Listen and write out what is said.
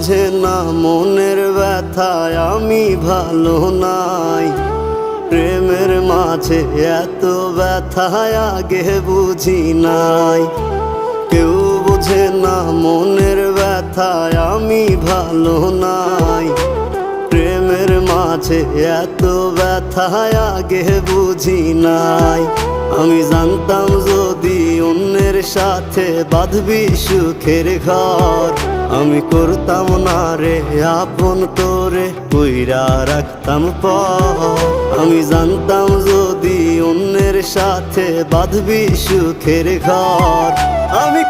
বোঝে না মনের ব্যথায় আমি ভালো নাই। প্রেমের মাঝে এত ব্যথায় আগে বুঝি নাই। কেউ বোঝে না মনের ব্যথায় আমি ভালো নাই। প্রেমের মাঝে এত ব্যথায় আগে বুঝি নাই। আমি জানতাম যদি অন্যের সাথে বাঁধবি সুখের ঘর, আমি করতাম না রে আপন তোরে কইরা রাখতাম পর। আমি জানতাম যদি অন্যের সাথে বাঁধবি সুখের ঘর, আমি